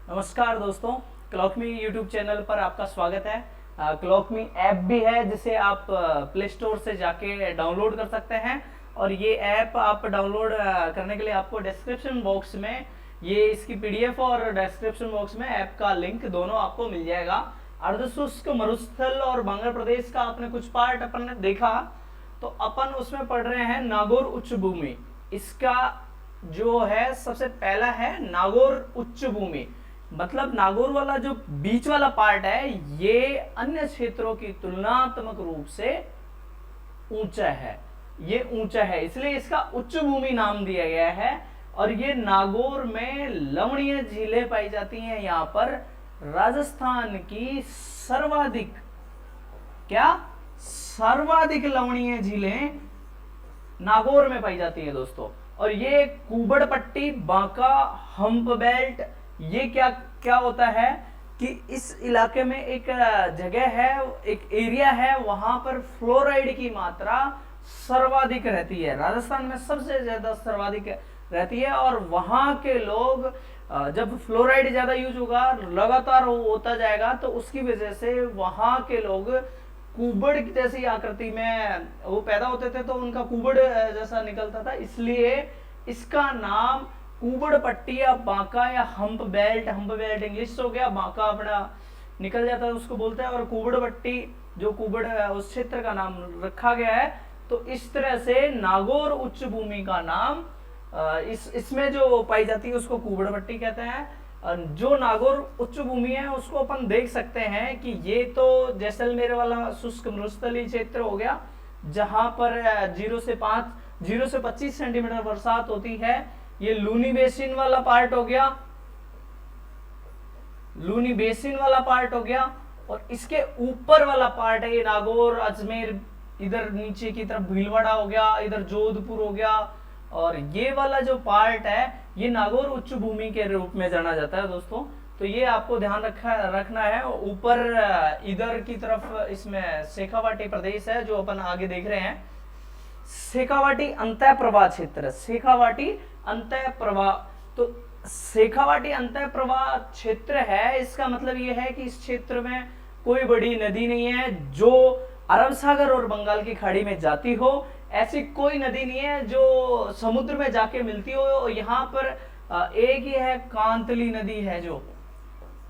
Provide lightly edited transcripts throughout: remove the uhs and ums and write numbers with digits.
नमस्कार दोस्तों, क्लॉकमी YouTube channel पर आपका स्वागत है। क्लॉकमी ऐप भी है जिसे आप प्ले स्टोर से जाके डाउनलोड कर सकते हैं और ये ऐप आप डाउनलोड करने के लिए आपको डिस्क्रिप्शन बॉक्स में ये इसकी पीडीएफ और डिस्क्रिप्शन बॉक्स में ऐप का लिंक दोनों आपको मिल जाएगा। अर्धशुष्क मरुस्थल और बांग्ला प्रदेश का आपने कुछ पार्ट अपन ने देखा, तो अपन उसमें पढ़ रहे हैं नागौर उच्च भूमि। इसका जो है सबसे पहला है नागौर उच्च भूमि, मतलब नागौर वाला जो बीच वाला पार्ट है ये अन्य क्षेत्रों की तुलनात्मक रूप से ऊंचा है। ये ऊंचा है इसलिए इसका उच्च भूमि नाम दिया गया है। और ये नागौर में लवणीय झीलें पाई जाती हैं। यहाँ पर राजस्थान की सर्वाधिक लवणीय झीलें नागौर में पाई जाती है दोस्तों। और ये कुबड़ पट्टी, बांका, हम्प बेल्ट, ये क्या क्या होता है कि इस इलाके में एक जगह है, एक एरिया है, वहां पर फ्लोराइड की मात्रा सर्वाधिक रहती है। राजस्थान में सबसे ज्यादा सर्वाधिक रहती है और वहां के लोग जब फ्लोराइड ज्यादा यूज होगा, लगातार होता जाएगा, तो उसकी वजह से वहां के लोग कुबड़ की जैसी आकृति में वो पैदा होते थे, तो उनका कुबड़ जैसा निकलता था, इसलिए इसका नाम कुबड़ पट्टी या बांका या हम्प बेल्ट इंग्लिश हो गया, बांका अपना निकल जाता है उसको बोलते हैं, और कुबड़ पट्टी जो कुबड़ उस क्षेत्र का नाम रखा गया है। तो इस तरह से नागौर उच्च भूमि का नाम इसमें जो पाई जाती है उसको कुबड़ पट्टी कहते हैं। जो नागौर उच्च भूमि है उसको अपन देख सकते हैं कि ये तो जैसलमेर वाला शुष्क मरुस्थलीय क्षेत्र हो गया, जहां पर 0 से 25 सेंटीमीटर बरसात होती है। ये लूनी बेसिन वाला पार्ट हो गया, लूनी बेसिन वाला पार्ट हो गया। और इसके ऊपर वाला पार्ट है ये नागौर, अजमेर, इधर नीचे की तरफ भीलवाड़ा हो गया, इधर जोधपुर हो गया। और ये वाला जो पार्ट है ये नागौर उच्च भूमि के रूप में जाना जाता है दोस्तों। तो ये आपको ध्यान रखना है। ऊपर इधर की तरफ इसमें शेखावाटी प्रदेश है जो अपन आगे देख रहे हैं। शेखावाटी अंतः प्रवाह क्षेत्र, शेखावाटी अंतः प्रवाह, तो शेखावाटी अंतः प्रवाह क्षेत्र है, इसका मतलब ये है कि इस क्षेत्र में कोई बड़ी नदी नहीं है जो अरब सागर और बंगाल की खाड़ी में जाती हो। ऐसी कोई नदी नहीं है जो समुद्र में जाके मिलती हो। यहाँ पर एक ही है, कांतली नदी है, जो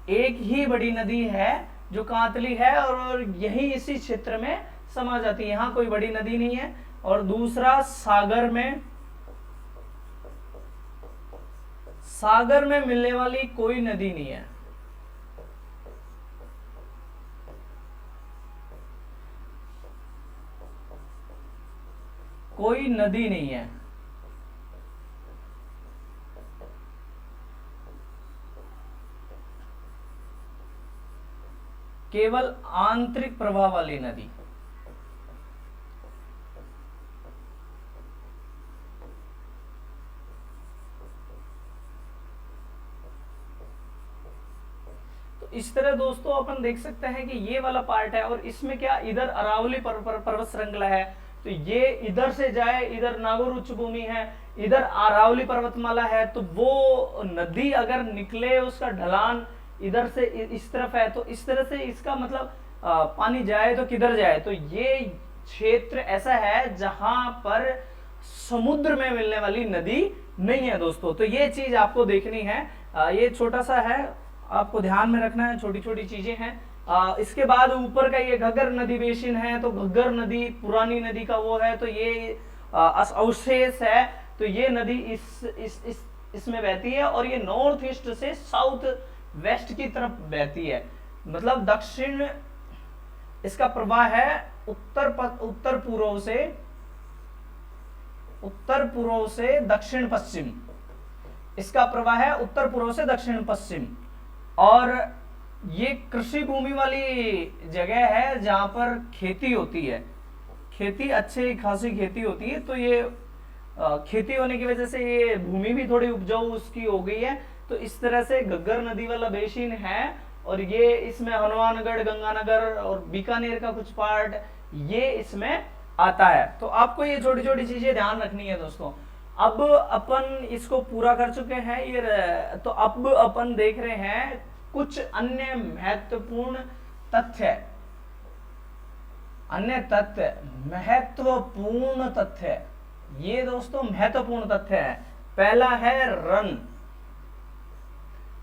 एक ही बड़ी नदी है जो कांतली है, और यही इसी क्षेत्र में समा जाती है। यहाँ कोई बड़ी नदी नहीं है। और दूसरा, सागर में मिलने वाली कोई नदी नहीं है। कोई नदी नहीं है। केवल आंतरिक प्रवाह वाली नदी। इस तरह दोस्तों अपन देख सकते हैं कि ये वाला पार्ट है, और इसमें क्या, इधर अरावली पर्वत श्रृंखला है, तो ये इधर से जाए, इधर नागौर उच्च भूमि है, इधर अरावली पर्वतमाला है, तो वो नदी अगर निकले, उसका ढलान इधर से इस तरफ है, तो इस तरह से इसका मतलब पानी जाए तो किधर जाए। तो ये क्षेत्र ऐसा है जहां पर समुद्र में मिलने वाली नदी नहीं है दोस्तों। तो ये चीज आपको देखनी है। ये छोटा सा है, आपको ध्यान में रखना है, छोटी छोटी चीजें हैं। इसके बाद ऊपर का ये घग्गर नदी बेसिन है, तो घग्गर नदी पुरानी नदी का वो है, तो ये अवशेष है। तो ये नदी इसमें बहती है, और ये नॉर्थ ईस्ट से साउथ वेस्ट की तरफ बहती है, मतलब दक्षिण, इसका प्रवाह है उत्तर पूर्व से दक्षिण पश्चिम। इसका प्रवाह है उत्तर पूर्व से दक्षिण पश्चिम। और ये कृषि भूमि वाली जगह है जहां पर खेती होती है, खेती अच्छी खासी खेती होती है। तो ये खेती होने की वजह से ये भूमि भी थोड़ी उपजाऊ उसकी हो गई है। तो इस तरह से घग्गर नदी वाला बेसिन है, और ये इसमें हनुमानगढ़, गंगानगर और बीकानेर का कुछ पार्ट ये इसमें आता है। तो आपको ये छोटी छोटी चीजें ध्यान रखनी है दोस्तों। अब अपन इसको पूरा कर चुके हैं ये, तो अब अपन देख रहे हैं कुछ अन्य महत्वपूर्ण तथ्य। महत्वपूर्ण तथ्य, ये दोस्तों महत्वपूर्ण तथ्य है। पहला है रन।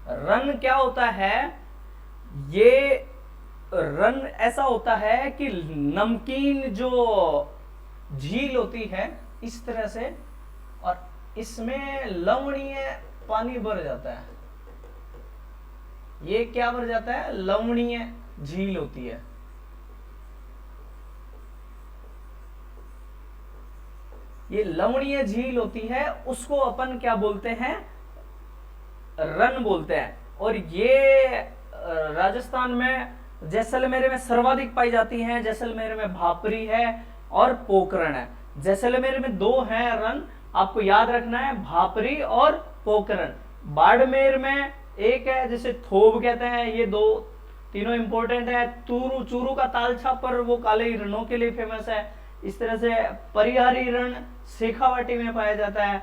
रन क्या होता है? ये रन ऐसा होता है कि नमकीन जो झील होती है इस तरह से, और इसमें लवणीय पानी भर जाता है। ये क्या भर जाता है? लवणीय झील होती है। ये लवणीय झील होती है, उसको अपन क्या बोलते हैं? रन बोलते हैं। और ये राजस्थान में जैसलमेर में सर्वाधिक पाई जाती हैं। जैसलमेर में भापरी है और पोखरण है। जैसलमेर में 2 हैं रन, आपको याद रखना है, भापरी और पोखरण। बाड़मेर में एक है जिसे थोब कहते हैं। ये तीनों इंपॉर्टेंट है। चूरू का तालछा पर वो काले हिरणों के लिए फेमस है। इस तरह से परिहारी रण शेखावाटी में पाया जाता है।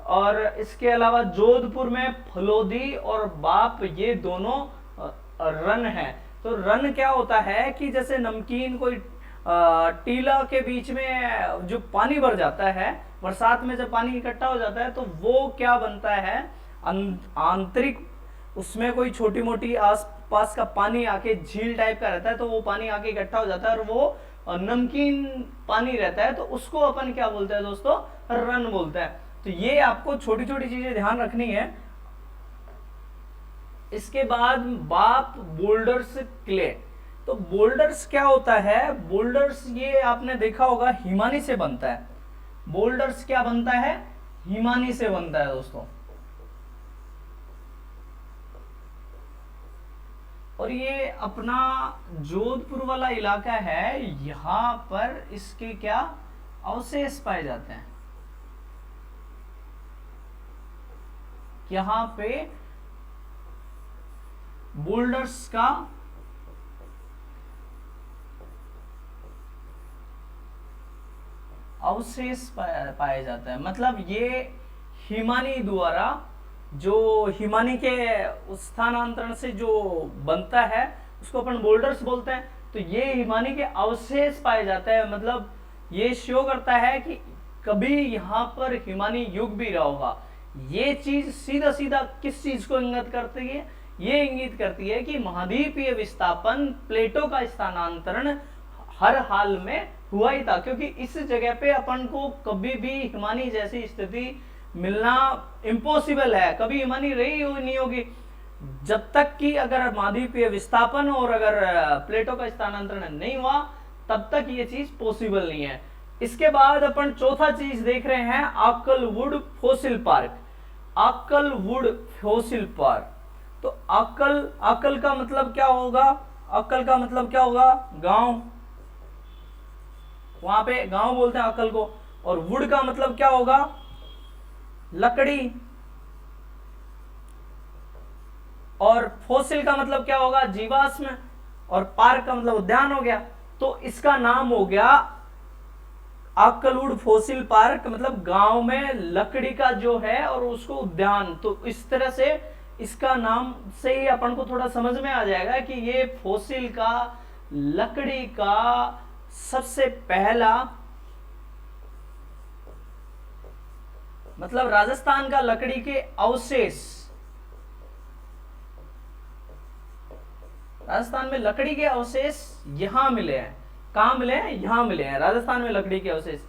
और इसके अलावा जोधपुर में फलोदी और बाप, ये दोनों रन है। तो रन क्या होता है कि जैसे नमकीन कोई टीला के बीच में जो पानी भर जाता है, बरसात में जब पानी इकट्ठा हो जाता है तो वो क्या बनता है? आंतरिक उसमें कोई छोटी मोटी आसपास का पानी आके झील टाइप का रहता है, तो वो पानी आके इकट्ठा हो जाता है और वो नमकीन पानी रहता है। तो उसको अपन क्या बोलते हैं दोस्तों? रन बोलते हैं। तो ये आपको छोटी छोटी चीजें ध्यान रखनी है। इसके बाद बाप बोल्डर्स क्ले। तो बोल्डर्स क्या होता है? बोल्डर्स ये आपने देखा होगा हिमानी से बनता है। बोल्डर्स क्या बनता है? हिमानी से बनता है दोस्तों। और ये अपना जोधपुर वाला इलाका है, यहां पर इसके क्या अवशेष पाए जाते हैं। यहां पे बोल्डर्स का अवशेष पाया जाता है। मतलब ये हिमानी द्वारा, जो हिमानी के स्थानांतरण से जो बनता है उसको अपन बोल्डर्स बोलते हैं। तो ये हिमानी के अवशेष पाए जाते हैं। मतलब ये शो करता है कि कभी यहाँ पर हिमानी युग भी रहा होगा। ये चीज सीधा सीधा किस चीज को इंगित करती है? ये इंगित करती है कि महाद्वीपीय विस्थापन, प्लेटों का स्थानांतरण हर हाल में हुआ ही था, क्योंकि इस जगह पे अपन को कभी भी हिमानी जैसी स्थिति मिलना इम्पॉसिबल है। कभी हिमानी रही नहीं होगी जब तक कि अगर महाद्वीपीय विस्थापन और अगर प्लेटों का स्थानांतरण नहीं हुआ, तब तक ये चीज पॉसिबल नहीं है। इसके बाद अपन चौथा चीज देख रहे हैं, Akal wood fossil park. Akal wood fossil park. तो आक्कल का मतलब क्या होगा? आक्कल का मतलब क्या होगा? गांव। वहां पे गांव बोलते हैं आक्कल को। और वुड का मतलब क्या होगा? लकड़ी। और फॉसिल का मतलब क्या होगा? जीवाश्म। और पार्क का मतलब उद्यान हो गया। तो इसका नाम हो गया आक्कलवुड फॉसिल पार्क, मतलब गांव में लकड़ी का जो है और उसको उद्यान। तो इस तरह से इसका नाम से ही अपन को थोड़ा समझ में आ जाएगा कि ये फॉसिल का, लकड़ी का सबसे पहला, मतलब राजस्थान का लकड़ी के अवशेष, राजस्थान में लकड़ी के अवशेष यहां मिले हैं। कहां मिले हैं? यहां मिले हैं, राजस्थान में लकड़ी के अवशेष।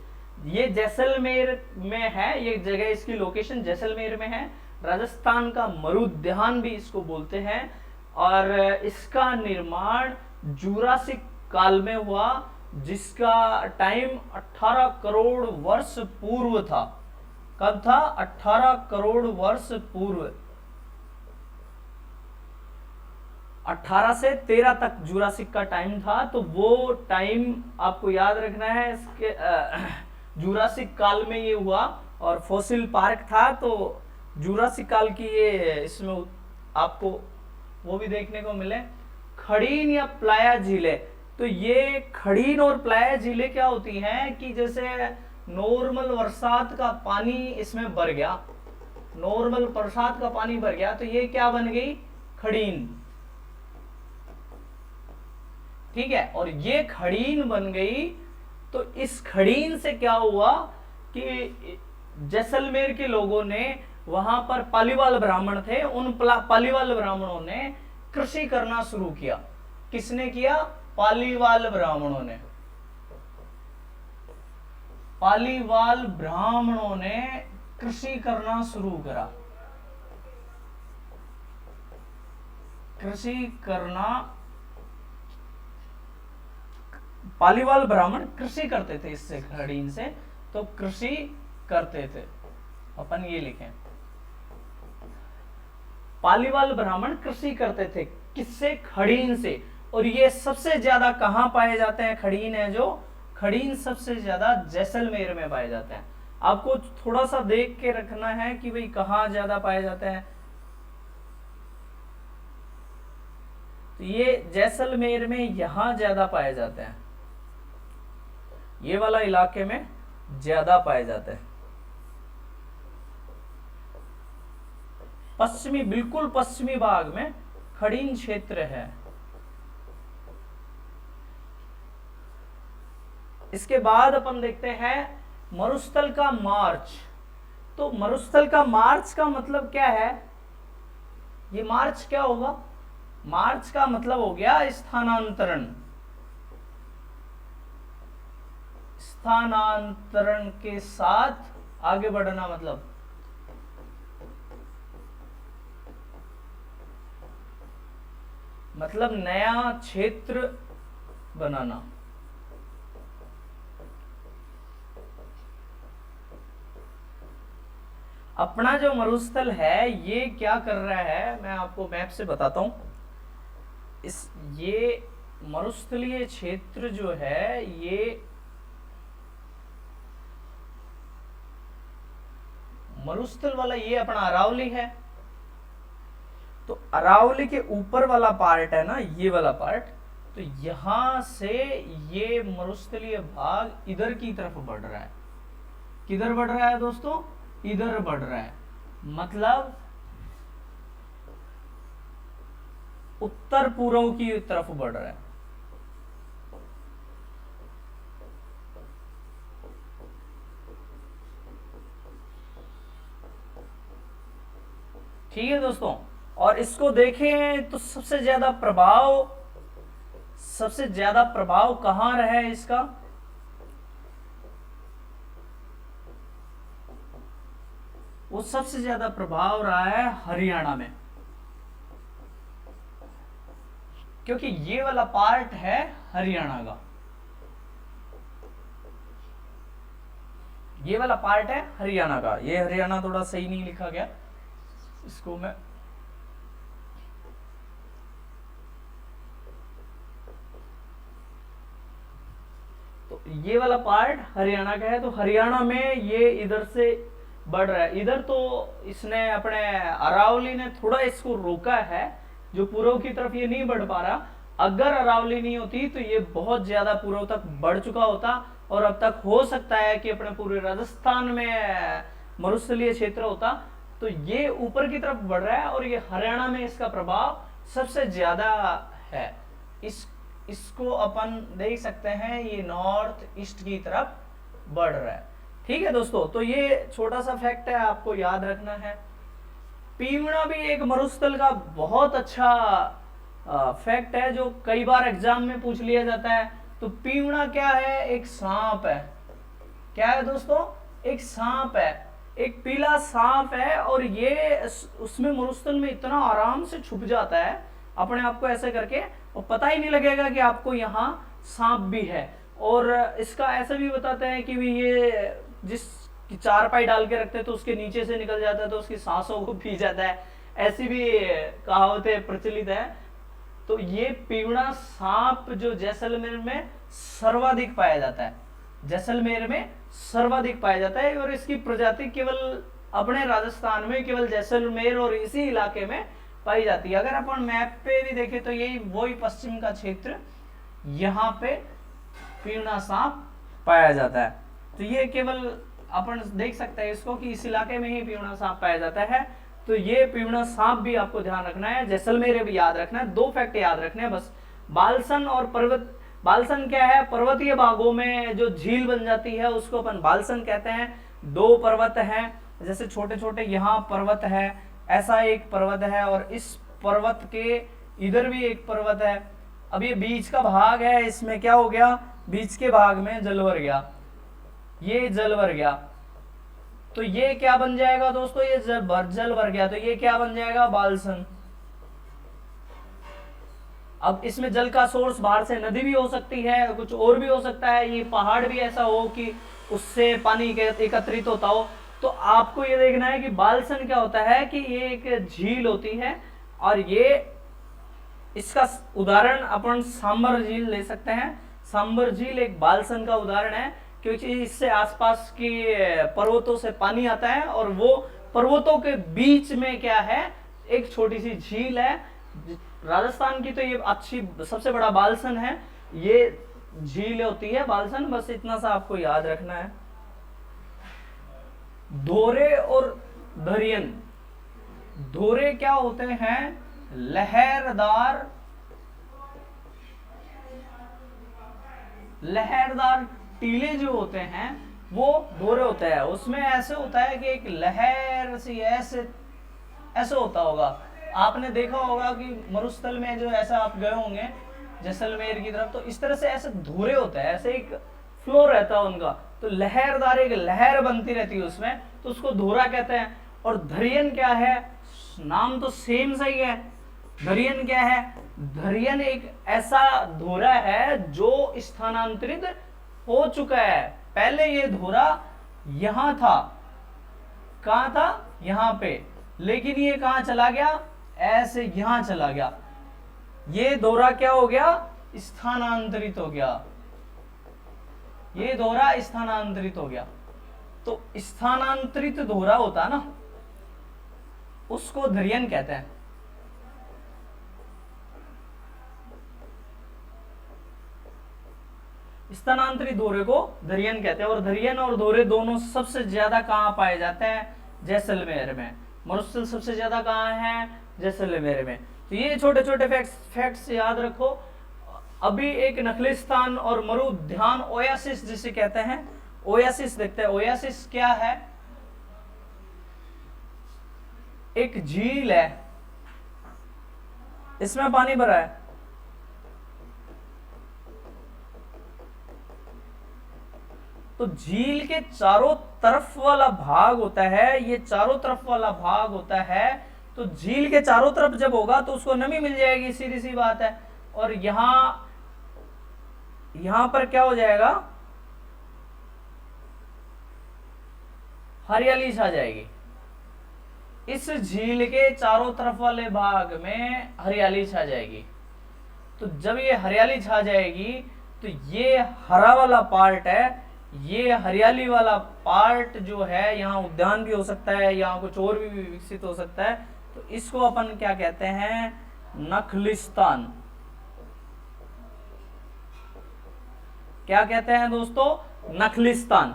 ये जैसलमेर में है, ये जगह, इसकी लोकेशन जैसलमेर में है। राजस्थान का मरुद्यान भी इसको बोलते हैं। और इसका निर्माण जुरासिक काल में हुआ, जिसका टाइम 18 करोड़ वर्ष पूर्व था। कब था? 18 करोड़ वर्ष पूर्व। 18 से 13 तक जुरासिक का टाइम था। तो वो टाइम आपको याद रखना है। इसके जुरासिक काल में ये हुआ। और फॉसिल पार्क था, तो जुरासिक काल की ये, इसमें आपको वो भी देखने को मिले, खड़ीन या प्लाया झीलें। तो ये खड़ीन और प्लाया झीलें क्या होती हैं कि जैसे नॉर्मल बरसात का पानी इसमें भर गया, नॉर्मल बरसात का पानी भर गया, तो ये क्या बन गई, खड़ीन। ठीक है, और ये खड़ीन बन गई। तो इस खड़ीन से क्या हुआ कि जैसलमेर के लोगों ने, वहां पर पालीवाल ब्राह्मण थे, उन पालीवाल ब्राह्मणों ने कृषि करना शुरू किया। किसने किया, पालीवाल ब्राह्मणों ने। पालीवाल ब्राह्मणों ने कृषि करना शुरू करा, कृषि करना। पालीवाल ब्राह्मण कृषि करते थे, इससे खड़ीन से, तो कृषि करते थे, अपन ये लिखें, पालीवाल ब्राह्मण कृषि करते थे, किससे, खड़ीन से। और ये सबसे ज्यादा कहां पाए जाते हैं, खड़ीन है जो, खड़ीन सबसे ज्यादा जैसलमेर में पाए जाते हैं। आपको थोड़ा सा देख के रखना है कि भाई कहां ज्यादा पाए जाते हैं। तो ये जैसलमेर में यहां ज्यादा पाए जाते हैं, ये वाला इलाके में ज्यादा पाए जाते हैं। पश्चिमी, बिल्कुल पश्चिमी भाग में खड़ीन क्षेत्र है। इसके बाद अपन देखते हैं मरुस्थल का मार्च। तो मरुस्थल का मार्च का मतलब क्या है, ये मार्च क्या होगा, मार्च का मतलब हो गया स्थानांतरण, स्थानांतरण के साथ आगे बढ़ना, मतलब नया क्षेत्र बनाना। अपना जो मरुस्थल है ये क्या कर रहा है, मैं आपको मैप से बताता हूं। ये मरुस्थलीय क्षेत्र जो है, ये मरुस्थल वाला ये अपना अरावली है। तो अरावली के ऊपर वाला पार्ट है ना, ये वाला पार्ट, तो यहां से ये मरुस्थलीय भाग इधर की तरफ बढ़ रहा है। किधर बढ़ रहा है दोस्तों, इधर बढ़ रहा है, मतलब उत्तर पूर्व की तरफ बढ़ रहा है। ठीक है दोस्तों, और इसको देखें तो सबसे ज्यादा प्रभाव कहां रहा है इसका, वो सबसे ज्यादा प्रभाव रहा है हरियाणा में, क्योंकि ये वाला पार्ट है हरियाणा का, ये वाला पार्ट है हरियाणा का। ये हरियाणा थोड़ा सही नहीं लिखा गया, इसको मैं तो ये वाला पार्ट हरियाणा का है। तो हरियाणा में ये इधर से बढ़ रहा है। इधर तो इसने अपने अरावली ने थोड़ा इसको रोका है, जो पूर्व की तरफ ये नहीं बढ़ पा रहा। अगर अरावली नहीं होती तो ये बहुत ज्यादा पूर्व तक बढ़ चुका होता, और अब तक हो सकता है कि अपने पूरे राजस्थान में मरुस्थलीय क्षेत्र होता। तो ये ऊपर की तरफ बढ़ रहा है, और ये हरियाणा में इसका प्रभाव सबसे ज्यादा है। इसको अपन देख सकते हैं, ये नॉर्थ ईस्ट की तरफ बढ़ रहा है। ठीक है दोस्तों, तो ये छोटा सा फैक्ट है, आपको याद रखना है। पीवना भी एक मरुस्थल का बहुत अच्छा फैक्ट है, जो कई बार एग्जाम में पूछ लिया जाता है। तो पीवना क्या है, एक सांप है। क्या है दोस्तों, एक सांप है, एक पीला सांप है, और ये उसमें मरुस्थल में इतना आराम से छुप जाता है अपने आप को ऐसे करके, और पता ही नहीं लगेगा कि आपको यहाँ सांप भी है। और इसका ऐसा भी बताते हैं कि भी ये जिस चारपाई डाल के रखते हैं तो उसके नीचे से निकल जाता है, तो उसकी सांसों को पी जाता है, ऐसी भी कहावतें प्रचलित है। तो ये पीवड़ा सांप जो जैसलमेर में सर्वाधिक पाया जाता है, जैसलमेर में सर्वाधिक पाया जाता है, और इसकी प्रजाति केवल अपने राजस्थान में केवल जैसलमेर और इसी इलाके में पाई जाती है। अगर अपन मैप पे भी देखें तो यही वही पश्चिम का क्षेत्र, यहाँ पे पीवड़ा सांप पाया जाता है। तो ये केवल अपन देख सकते हैं इसको कि इस इलाके में ही पीवड़ा सांप पाया जाता है। तो ये पीवड़ा सांप भी आपको ध्यान रखना है, जैसलमेर भी याद रखना है। 2 फैक्ट याद रखने हैं बस। बालसन और पर्वत, बालसन क्या है, पर्वतीय भागों में जो झील बन जाती है उसको अपन बालसन कहते हैं। 2 पर्वत हैं, जैसे छोटे छोटे यहाँ पर्वत है, ऐसा एक पर्वत है, और इस पर्वत के इधर भी एक पर्वत है। अब ये बीच का भाग है, इसमें क्या हो गया, बीच के भाग में जल भर गया, ये जल भर गया, तो ये क्या बन जाएगा दोस्तों, ये जल भर गया, तो ये क्या बन जाएगा, बालसन। अब इसमें जल का सोर्स बाहर से नदी भी हो सकती है, कुछ और भी हो सकता है, ये पहाड़ भी ऐसा हो कि उससे पानी एकत्रित होता हो। तो आपको ये देखना है कि बालसन क्या होता है, कि ये एक झील होती है, और ये इसका उदाहरण अपन सांबर झील ले सकते हैं। सांबर झील एक बालसन का उदाहरण है, क्योंकि इससे आसपास के पर्वतों से पानी आता है, और वो पर्वतों के बीच में क्या है, एक छोटी सी झील है। राजस्थान की तो ये अच्छी सबसे बड़ा बालसन है, ये झील होती है बालसन, बस इतना सा आपको याद रखना है। धोरे और धरियन, धोरे क्या होते हैं, लहरदार टीले जो होते हैं वो धोरे होते हैं। उसमें ऐसे होता है कि एक लहर सी ऐसे होता होगा, आपने देखा होगा कि मरुस्थल में जो ऐसा आप गए होंगे जैसलमेर की तरफ, तो इस तरह से ऐसे धोरे होते हैं, ऐसे एक फ्लो रहता है उनका, तो लहरदार एक लहर बनती रहती है उसमें, तो उसको धोरा कहते हैं। और धरियन क्या है, नाम तो सेम सही है। धरियन क्या है, धरियन एक ऐसा धोरा है जो स्थानांतरित हो चुका है। पहले ये धोरा यहां था, कहां था, यहां पे, लेकिन ये कहां चला गया, ऐसे यहां चला गया, ये धोरा क्या हो गया, स्थानांतरित हो गया, ये धोरा स्थानांतरित हो गया। तो स्थानांतरित धोरा होता ना, उसको धरियन कहते हैं। स्थानांतरित धोरे को धरियन कहते हैं। और धरियन और धोरे दोनों सबसे ज्यादा कहां पाए जाते हैं, जैसलमेर में। मरुस्थल सबसे ज्यादा कहां है, जैसलमेर में। तो ये छोटे छोटे फैक्ट्स याद रखो। अभी एक नखलिस्तान और मरु उद्यान, ओयासिस जिसे कहते हैं, ओयासिस देखते हैं। ओयासिस क्या है, एक झील है, इसमें पानी भरा है, तो झील के चारों तरफ वाला भाग होता है, ये चारों तरफ वाला भाग होता है, तो झील के चारों तरफ जब होगा तो उसको नमी मिल जाएगी, सीधी सी बात है। और यहां पर क्या हो जाएगा, हरियाली छा जाएगी। इस झील के चारों तरफ वाले भाग में हरियाली छा जाएगी। तो जब ये हरियाली छा जाएगी तो ये हरा वाला पार्ट है, ये हरियाली वाला पार्ट जो है, यहाँ उद्यान भी हो सकता है, यहाँ कुछ और भी विकसित हो सकता है, तो इसको अपन क्या कहते हैं, नखलिस्तान। क्या कहते हैं दोस्तों, नखलिस्तान।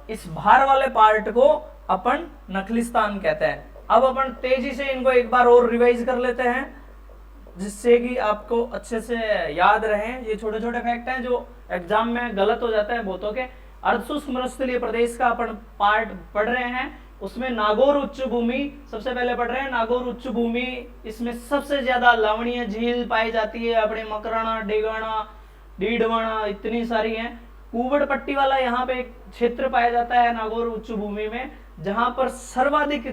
इस बाहर वाले पार्ट को अपन नखलिस्तान कहते हैं। अब अपन तेजी से इनको एक बार और रिवाइज कर लेते हैं, जिससे कि आपको अच्छे से याद रहे। ये छोटे छोटे फैक्ट हैं जो एग्जाम में गलत हो जाते हैं बहुतों के। अर्धशुष्क मरुस्थलीय प्रदेश का अपन पार्ट पढ़ रहे हैं, उसमें नागौर उच्च भूमि सबसे पहले पढ़ रहे हैं। नागौर उच्च भूमि, इसमें सबसे ज्यादा लवणीय झील पाई जाती है, अपने मकराना, डेगाना, डीडवाना, इतनी सारी हैं। कुबड़ पट्टी वाला यहाँ पे एक क्षेत्र पाया जाता है नागौर उच्च भूमि में, जहां पर सर्वाधिक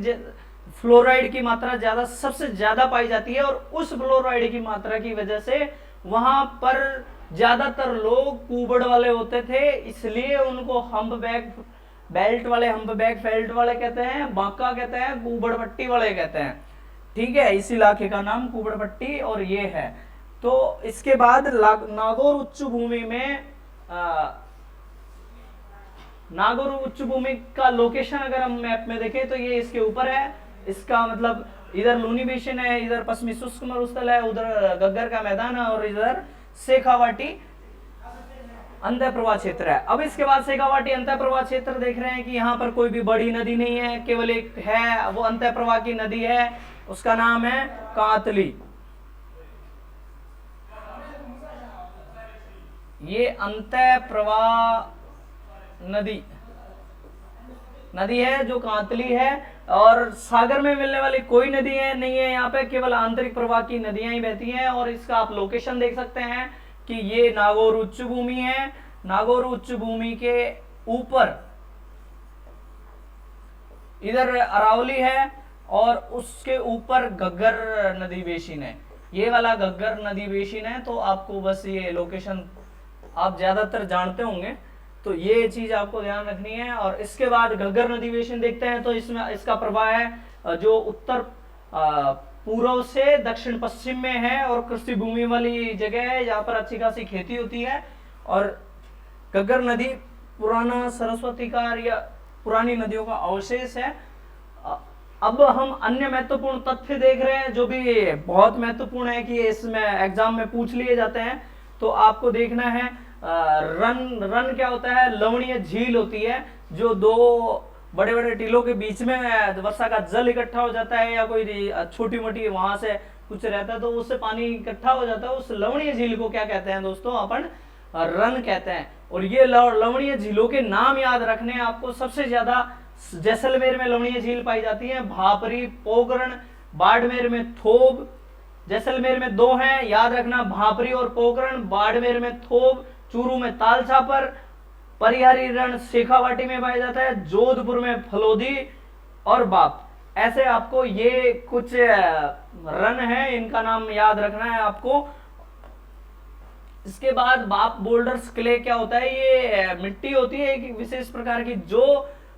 फ्लोराइड की मात्रा सबसे ज्यादा पाई जाती है। और उस फ्लोराइड की मात्रा की वजह से वहां पर ज्यादातर लोग कुबड़ वाले होते थे, इसलिए उनको हम्पबैक बेल्ट वाले, हम्पबैक फेल्ट वाले कहते हैं, बांका कहते हैं, कुबड़ पट्टी वाले कहते हैं। ठीक है, इस इलाके का नाम कुबड़ पट्टी और ये है। तो इसके बाद नागौर उच्च भूमि में नागौर उच्च भूमि का लोकेशन अगर हम मैप में देखें तो ये इसके ऊपर है। इसका मतलब इधर लूनी बेसिन है, इधर पश्चिमी शुष्क मरुस्थल है, उधर गग्गर का मैदान है और इधर शेखावाटी अंतः प्रवाह क्षेत्र है। अब इसके बाद शेखावाटी अंतः प्रवाह क्षेत्र देख रहे हैं कि यहाँ पर कोई भी बड़ी नदी नहीं है, केवल एक है, वो अंतः प्रवाह की नदी है, उसका नाम है कांतली। ये अंतः प्रवाह नदी है जो कांतली है, और सागर में मिलने वाली कोई नदी है नहीं है यहाँ पे, केवल आंतरिक प्रवाह की नदियां ही बहती हैं। और इसका आप लोकेशन देख सकते हैं कि ये नागौर उच्च भूमि है, नागौर उच्च भूमि के ऊपर इधर अरावली है और उसके ऊपर घग्गर नदी बेसिन है, ये वाला घग्गर नदी बेसिन है। तो आपको बस ये लोकेशन आप ज्यादातर जानते होंगे, तो ये चीज आपको ध्यान रखनी है। और इसके बाद घग्गर नदी बेसिन देखते हैं, तो इसमें इसका प्रवाह है जो उत्तर पूर्व से दक्षिण पश्चिम में है और कृषि भूमि वाली जगह है, यहाँ पर अच्छी खासी खेती होती है। और घग्गर नदी पुराना सरस्वती का या पुरानी नदियों का अवशेष है। अब हम अन्य महत्वपूर्ण तथ्य देख रहे हैं जो भी बहुत महत्वपूर्ण है कि इसमें एग्जाम में पूछ लिए जाते हैं। तो आपको देखना है रन क्या होता है, लवणीय झील होती है जो दो बड़े बड़े टीलों के बीच में वर्षा का जल इकट्ठा हो जाता है, या कोई छोटी मोटी वहां से कुछ रहता है तो उससे पानी इकट्ठा हो जाता है, उस लवणीय झील को क्या कहते हैं दोस्तों, अपन रन कहते हैं। और ये लवणीय झीलों के नाम याद रखने हैं आपको। सबसे ज्यादा जैसलमेर में लवणीय झील पाई जाती है, भापरी, पोखरण, बाड़मेर में थोब। जैसलमेर में दो हैं, याद रखना, भापरी और पोखरण। बाड़मेर में थोब, चूरू में तालछापर, परिहारी रण शेखावाटी में पाया जाता है, जोधपुर में फलोदी और बाप। ऐसे आपको ये कुछ रन है, इनका नाम याद रखना है आपको। इसके बाद बाप बोल्डर्स क्ले क्या होता है, ये मिट्टी होती है एक विशेष प्रकार की जो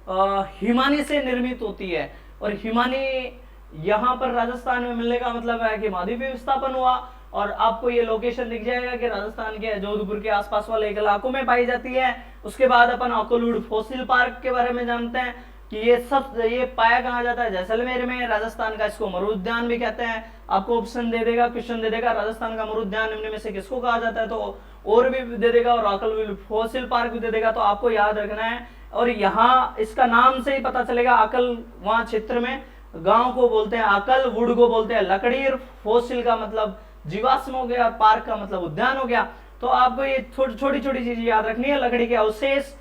हिमानी से निर्मित होती है। और हिमानी यहाँ पर राजस्थान में मिलने का मतलब है कि महाद्वीपीय विस्थापन हुआ। और आपको ये लोकेशन दिख जाएगा कि राजस्थान के जोधपुर के आसपास वाले इलाकों में पाई जाती है। उसके बाद अपन अकोलूड फॉसिल पार्क के बारे में जानते हैं कि ये पाया कहाँ जाता है, जैसलमेर में। राजस्थान का इसको मरु उद्यान भी कहते हैं। आपको ऑप्शन दे देगा, क्वेश्चन दे देगा, राजस्थान का मरु उद्यान निम्न में से किसको कहा जाता है, तो और भी दे देगा, और अकोलूड फॉसिल पार्क भी दे देगा। तो आपको याद रखना है। और यहाँ इसका नाम से ही पता चलेगा, अकल वहां क्षेत्र में गांव को बोलते हैं अकल, वुड को बोलते हैं लकड़ी, और फॉसिल का मतलब जीवाश्म हो गया, पार्क का मतलब उद्यान हो गया। तो आपको ये छोटी छोटी चीजें याद रखनी है। लकड़ी के अवशेष,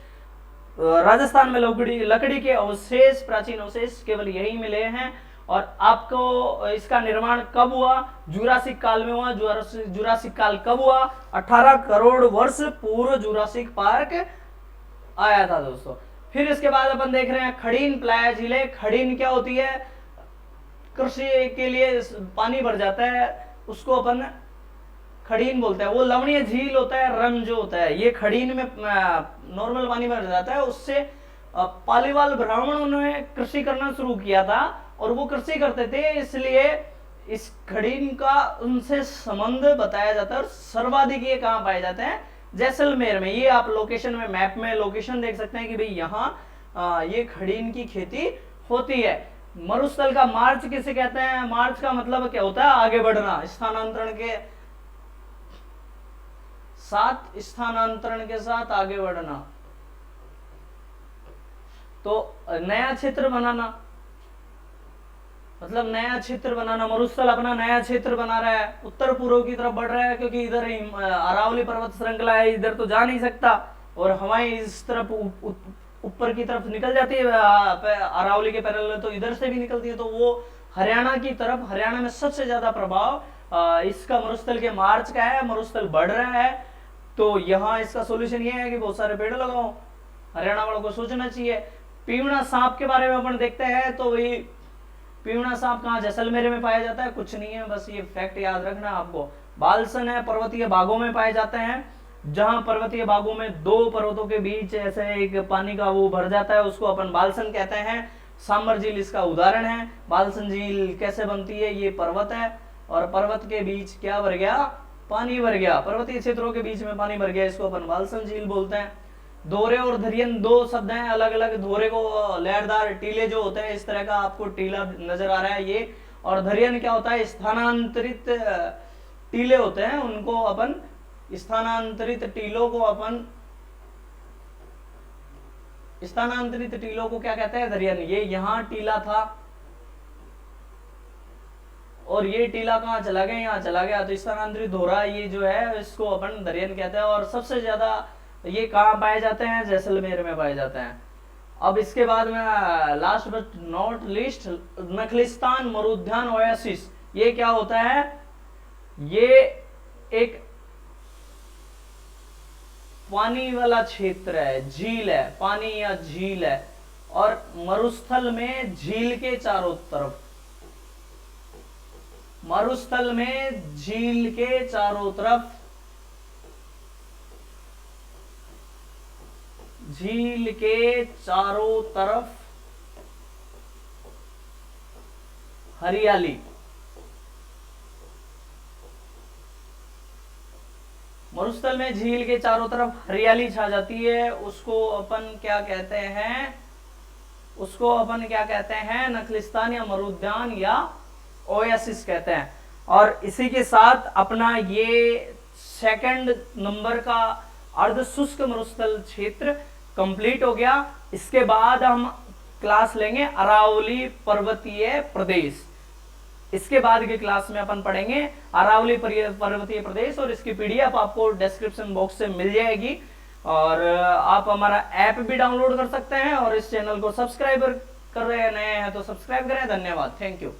राजस्थान में लकड़ी के अवशेष, प्राचीन अवशेष केवल यही मिले हैं। और आपको इसका निर्माण कब हुआ, जुरासिक काल में हुआ। जुरासिक काल कब हुआ, 18 करोड़ वर्ष पूर्व जुरासिक पार्क आया था दोस्तों। फिर इसके बाद अपन देख रहे हैं खड़ीन प्लाया झीलें। खड़ीन क्या होती है, कृषि के लिए पानी भर जाता है, उसको अपन खड़ीन बोलते हैं। वो लवणीय झील होता है, रन जो होता है, ये खड़ीन में नॉर्मल पानी भर जाता है। उससे पालीवाल ब्राह्मणों ने कृषि करना शुरू किया था और वो कृषि करते थे, इसलिए इस खड़ीन का उनसे संबंध बताया जाता है। और सर्वाधिक ये कहाँ पाए जाते हैं, जैसलमेर में। ये आप लोकेशन में, मैप में लोकेशन देख सकते हैं कि भाई यहाँ ये खड़ीन की खेती होती है। मरुस्थल का मार्च किसे कहते हैं, मार्च का मतलब क्या होता है, आगे बढ़ना, स्थानांतरण के साथ आगे बढ़ना। तो नया क्षेत्र बनाना, मतलब नया क्षेत्र बनाना। मरुस्थल अपना नया क्षेत्र बना रहा है, उत्तर पूर्व की तरफ बढ़ रहा है, क्योंकि इधर अरावली पर्वत श्रृंखला है, इधर तो जा नहीं सकता। और हवाएं इस तरफ ऊपर की तरफ निकल जाती है अरावली के पैरेलल, तो इधर से भी निकलती है। तो वो हरियाणा की तरफ, हरियाणा में सबसे ज्यादा प्रभाव इसका मरुस्थल के मार्च का है। मरुस्थल बढ़ रहा है, तो यहाँ इसका सोल्यूशन ये है कि बहुत सारे पेड़ लगाओ। हरियाणा वालों को सोचना चाहिए। पीवना सांप के बारे में अपन देखते हैं, तो वही पीवना सांप कहाँ, जैसलमेर में पाया जाता है, कुछ नहीं है, बस ये फैक्ट याद रखना आपको। बालसन है, पर्वतीय भागों में पाए जाते हैं, जहां पर्वतीय भागों में दो पर्वतों के बीच ऐसे एक पानी का वो भर जाता है, उसको अपन बालसन कहते हैं। सांबर झील इसका उदाहरण है। बालसन झील कैसे बनती है, ये पर्वत है और पर्वत के बीच क्या भर गया, पानी भर गया, पर्वतीय क्षेत्रों के बीच में पानी भर गया, इसको अपन बालसन झील बोलते हैं। धोरे और धरियन दो शब्द हैं अलग अलग। धोरे को लहरदार टीले जो होते हैं, इस तरह का आपको टीला नजर आ रहा है ये। और धरियन क्या होता है, स्थानांतरित टीले होते हैं, उनको अपन स्थानांतरित टीलों को अपन स्थानांतरित टीलों को क्या कहते हैं? दरियन। ये यहां टीला था और ये टीला कहाँ चला गया? यहाँ चला गया, तो स्थानांतरित हो रहा है। ये जो है इसको अपन दरियन कहते हैं। और सबसे ज्यादा ये कहाँ पाए जाते हैं? जैसलमेर में पाए जाते हैं। अब इसके बाद में लास्ट बट नॉट लीस्ट, नखलिस्तान मरुद्यान ओएसिस। ये क्या होता है? ये एक पानी वाला क्षेत्र है, झील है, पानी या झील है, और मरुस्थल में झील के चारों तरफ, मरुस्थल में झील के चारों तरफ, झील के चारों तरफ हरियाली। मरुस्थल में झील के चारों तरफ हरियाली छा जाती है, उसको अपन क्या कहते हैं? उसको अपन क्या कहते हैं? नखलिस्तान या मरुद्यान या ओएसिस कहते हैं। और इसी के साथ अपना ये सेकंड नंबर का अर्ध शुष्क मरुस्थल क्षेत्र कंप्लीट हो गया। इसके बाद हम क्लास लेंगे अरावली पर्वतीय प्रदेश। इसके बाद की क्लास में अपन पढ़ेंगे अरावली पर्वतीय प्रदेश, और इसकी पीडीएफ आपको डिस्क्रिप्शन बॉक्स से मिल जाएगी। और आप हमारा ऐप भी डाउनलोड कर सकते हैं, और इस चैनल को सब्सक्राइब कर रहे हैं, नए हैं तो सब्सक्राइब करें। धन्यवाद, थैंक यू।